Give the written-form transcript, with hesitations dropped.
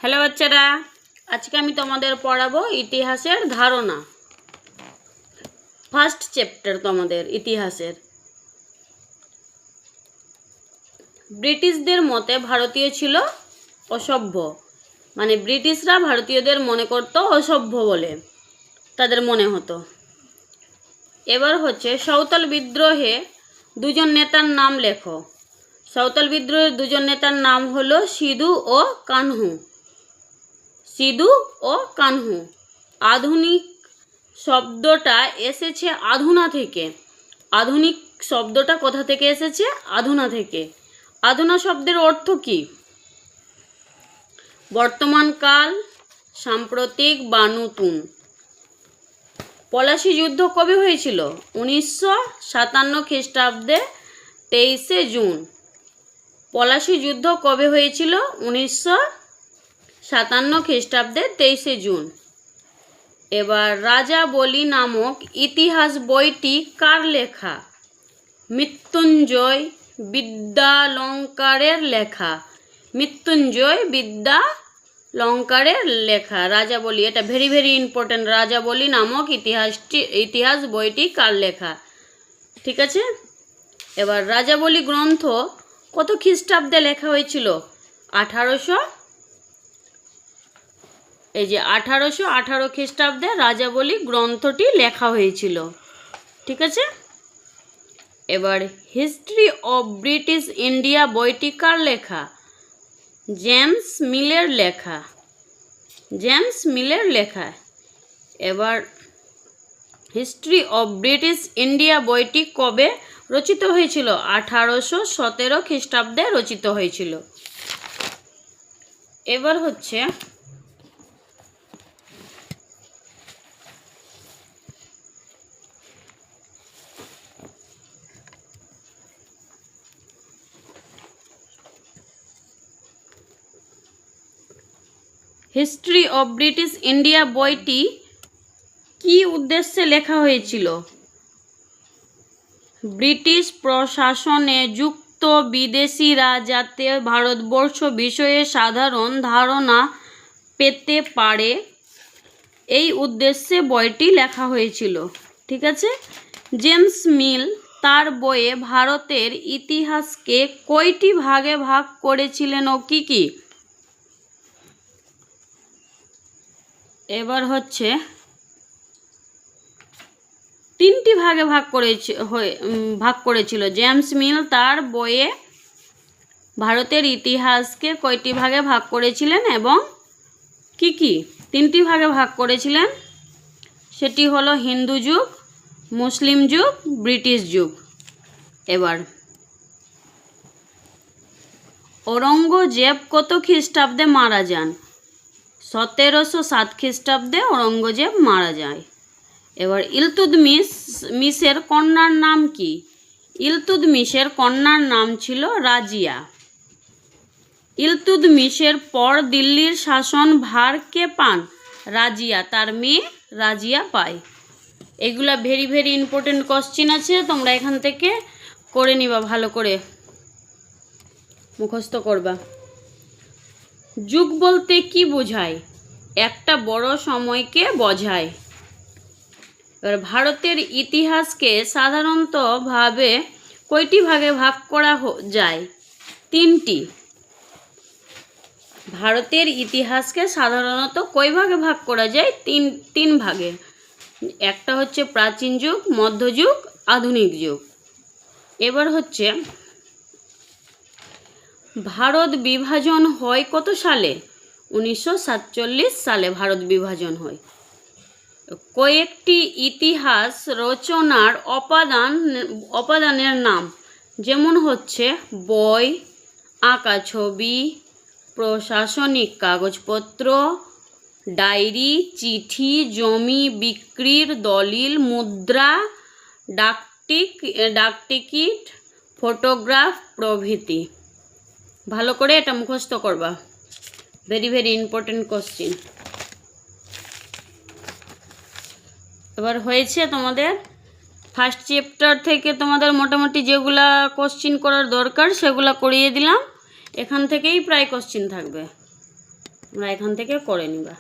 Hello বাচ্চারা, আজকে আমি তোমাদের পড়াবো ইতিহাসের ধারণা। ফার্স্ট চ্যাপ্টার তোমাদের ইতিহাসের। ব্রিটিশদের মতে ভারতীয় ছিল অসভ্য, মানে ব্রিটিশরা ভারতীয়দের মনে করত অসভ্য বলে তাদের মনে হতো। এবার হচ্ছে সাঁওতাল বিদ্রোহে দুজন নেতার নাম লেখো। সাঁওতাল বিদ্রোহের দুজন নেতার নাম হলো সিধু ও কানহু। সিধু ও কানহু। আধুনিক শব্দটা এসেছে আধুনা থেকে। আধুনিক শব্দটা কোথা থেকে এসেছে? আধুনা থেকে। আধুনা শব্দের অর্থ কি? বর্তমান কাল, সাম্প্রতিক বা নতুন। পলাশী যুদ্ধ কবে হয়েছিল? 1957 খ্রিস্টাব্দে 23শে জুন। পলাশী যুদ্ধ কবে হয়েছিল? 1957 খ্রিস্টাব্দে 23শে জুন। এবার রাজাবলী নামক ইতিহাস বইটি কার লেখা? মৃত্যুঞ্জয় বিদ্যালঙ্কারের লেখা। মৃত্যুঞ্জয় বিদ্যালঙ্কারের লেখা রাজাবলী। এটা ভেরি ভেরি ইম্পর্টেন্ট। রাজাবলী নামক ইতিহাস বইটি কার লেখা? ঠিক আছে। এবার রাজাবলী গ্রন্থ কত খ্রিস্টাব্দে লেখা হয়েছিল? 1818 খ্রিস্টাব্দে রাজাবলী গ্রন্থটি লেখা হয়েছিল। ঠিক আছে। এবার হিস্ট্রি অফ ব্রিটিশ ইন্ডিয়া বইটি কার লেখা? জেমস মিলের লেখা। জেমস মিলের লেখা। এবার হিস্ট্রি অফ ব্রিটিশ ইন্ডিয়া বইটি কবে রচিত হয়েছিল? 1817 খ্রিস্টাব্দে রচিত হয়েছিল। এবার হচ্ছে হিস্ট্রি অফ ব্রিটিশ ইন্ডিয়া বইটি কি উদ্দেশ্যে লেখা হয়েছিল? ব্রিটিশ প্রশাসনে যুক্ত বিদেশিরা যাতে ভারতবর্ষ বিষয়ে সাধারণ ধারণা পেতে পারে, এই উদ্দেশ্যে বইটি লেখা হয়েছিল। ঠিক আছে। জেমস মিল তার বইয়ে ভারতের ইতিহাসকে কয়টি ভাগে ভাগ করেছিলেন ও কি কি? এবার হচ্ছে 3টি ভাগে ভাগ করেছিল। জেমস মিল তার বইয়ে ভারতের ইতিহাসকে কয়টি ভাগে ভাগ করেছিলেন এবং কি কি? 3টি ভাগে ভাগ করেছিলেন। সেটি হলো হিন্দু যুগ, মুসলিম যুগ, ব্রিটিশ যুগ। এবার ঔরঙ্গজেব কত খ্রিস্টাব্দে মারা যান? 1707 খ্রিস্টাব্দে ঔরঙ্গজেব মারা যায়। এবার ইলতুৎমিশের কন্যার নাম কি? ইলতুৎমিশের কন্যার নাম ছিল রাজিয়া। ইলতুৎমিশের পর দিল্লির শাসন ভার কে পান? রাজিয়া। তার মেয়ে রাজিয়া পায়। এগুলা ভেরি ভেরি ইম্পর্টেন্ট কোশ্চিন আছে, তোমরা এখান থেকে করে নিবা, ভালো করে মুখস্থ করবা। যুগ বলতে কি বোঝায়? একটা বড় সময়কে বোঝায়। এবার ভারতের ইতিহাসকে সাধারণতভাবে কয়টি ভাগে ভাগ করা যায়? 3টি। ভারতের ইতিহাসকে সাধারণত কয় ভাগে ভাগ করা যায়? তিন ভাগে। একটা হচ্ছে প্রাচীন যুগ, মধ্যযুগ, আধুনিক যুগ। এবার হচ্ছে ভারত বিভাজন হয় কত সালে? 1947 সালে ভারত বিভাজন হয়। কয়েকটি ইতিহাস রচনার অপাদানের নাম, যেমন হচ্ছে বই, আঁকা ছবি, প্রশাসনিক কাগজপত্র, ডায়েরি, চিঠি, জমি বিক্রির দলিল, মুদ্রা, ডাকটিকিট, ফটোগ্রাফ প্রভৃতি। ভালো করে এটা মুখস্থ করবা। Very very important question. এবার হয়েছে তোমাদের ফার্স্ট চ্যাপ্টার থেকে তোমাদের মোটামুটি যেগুলা কোশ্চিন করার দরকার সেগুলা করিয়ে দিলাম। এখান থেকেই প্রায় কোশ্চিন থাকবে। তোমরা এখান থেকে করে নিবা।